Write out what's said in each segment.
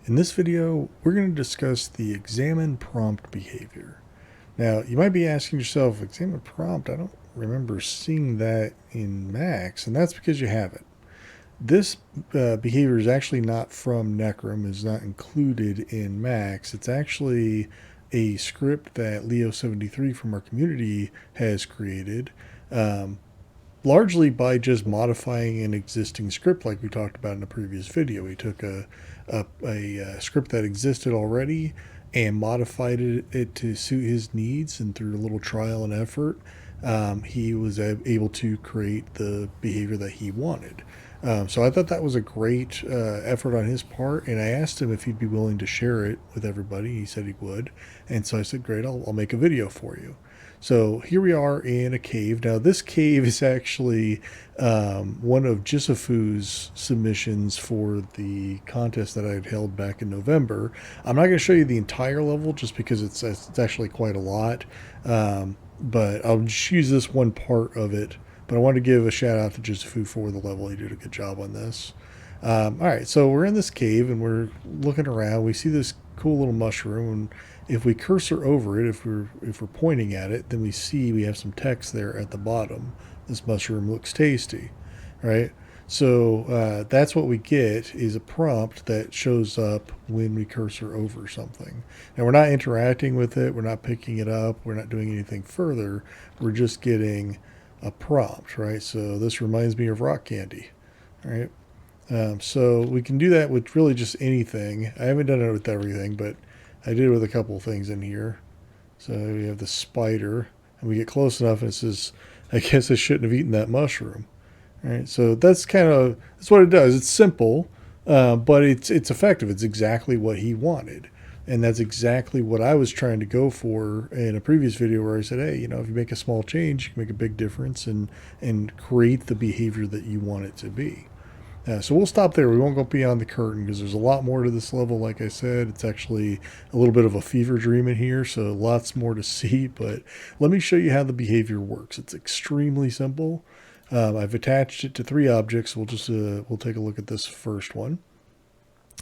In this video, we're going to discuss the examine prompt behavior. Now, you might be asking yourself, examine prompt, I don't remember seeing that in Max, and that's because you haven't. This behavior is actually not from Necrum, is not included in Max. It's actually a script that Leo73 from our community has created, largely by just modifying an existing script like we talked about in a previous video. He took a script that existed already and modified it to suit his needs, and through a little trial and effort, he was able to create the behavior that he wanted. So I thought that was a great effort on his part, and I asked him if he'd be willing to share it with everybody. He said he would, and so I said, great, I'll make a video for you. So here we are in a cave. Now this cave is actually one of Jisafu's submissions for the contest that I had held back in November. I'm not going to show you the entire level just because it's actually quite a lot, but I'll just use this one part of it. But I want to give a shout out to Jisafu for the level. He did a good job on this. All right, so we're in this cave and we're looking around. We see this cool little mushroom, and if we cursor over it, if we're pointing at it, then we see we have some text there at the bottom. This mushroom looks tasty, right? So that's what we get, is a prompt that shows up when we cursor over something. Now we're not interacting with it, we're not picking it up, we're not doing anything further. We're just getting a prompt, right? So this reminds me of rock candy, right? So we can do that with really just anything. I haven't done it with everything, but I did it with a couple of things in here. So we have the spider, and we get close enough and it says, I guess I shouldn't have eaten that mushroom. All right, so that's what it does. It's simple, but it's effective. It's exactly what he wanted. And that's exactly what I was trying to go for in a previous video, where I said, hey, if you make a small change, you can make a big difference and create the behavior that you want it to be. So we'll stop there. We won't go beyond the curtain because there's a lot more to this level. Like I said, it's actually a little bit of a fever dream in here, so lots more to see. But let me show you how the behavior works. It's extremely simple. I've attached it to 3 objects. We'll take a look at this first one.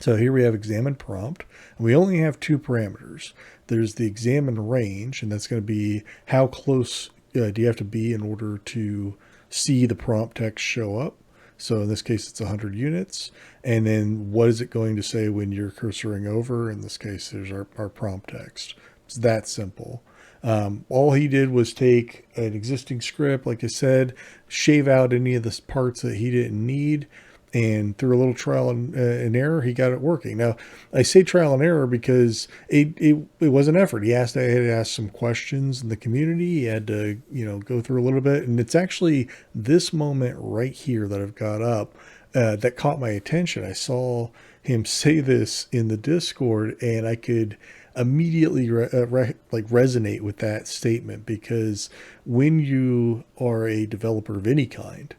So here we have examine prompt, and we only have 2 parameters. There's the examine range, and that's going to be how close do you have to be in order to see the prompt text show up. So in this case, it's 100 units. And then what is it going to say when you're cursoring over? In this case, there's our prompt text. It's that simple. All he did was take an existing script, like I said, shave out any of the parts that he didn't need, and through a little trial and error, he got it working. Now, I say trial and error because it was an effort. I had to ask some questions in the community. He had to, go through a little bit. And it's actually this moment right here that I've got up that caught my attention. I saw him say this in the Discord, and I could immediately resonate with that statement, because when you are a developer of any kind,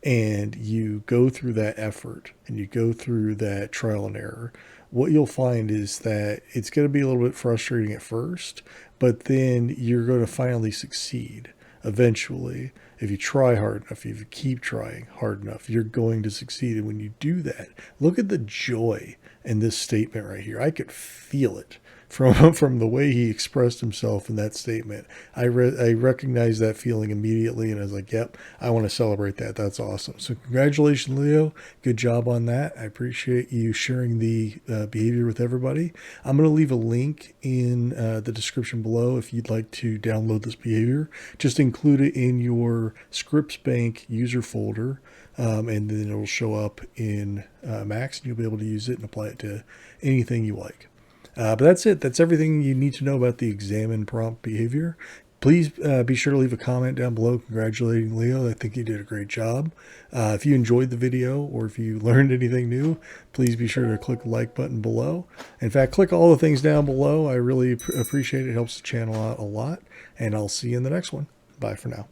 and you go through that effort and you go through that trial and error, what you'll find is that it's going to be a little bit frustrating at first, but then you're going to finally succeed eventually. If you try hard enough, if you keep trying hard enough, you're going to succeed. And when you do that, look at the joy in this statement right here. I could feel it from the way he expressed himself in that statement. I recognized that feeling immediately, and I was like, yep, I want to celebrate that. That's awesome. So congratulations, Leo. Good job on that. I appreciate you sharing the behavior with everybody. I'm going to leave a link in the description below if you'd like to download this behavior. Just include it in your Scripts Bank user folder, and then it will show up in Max, and you'll be able to use it and apply it to anything you like. But that's it. That's everything you need to know about the examine prompt behavior. Please be sure to leave a comment down below congratulating Leo. I think he did a great job. If you enjoyed the video, or if you learned anything new, please be sure to click the like button below. In fact, click all the things down below. I really appreciate it. It helps the channel out a lot. And I'll see you in the next one. Bye for now.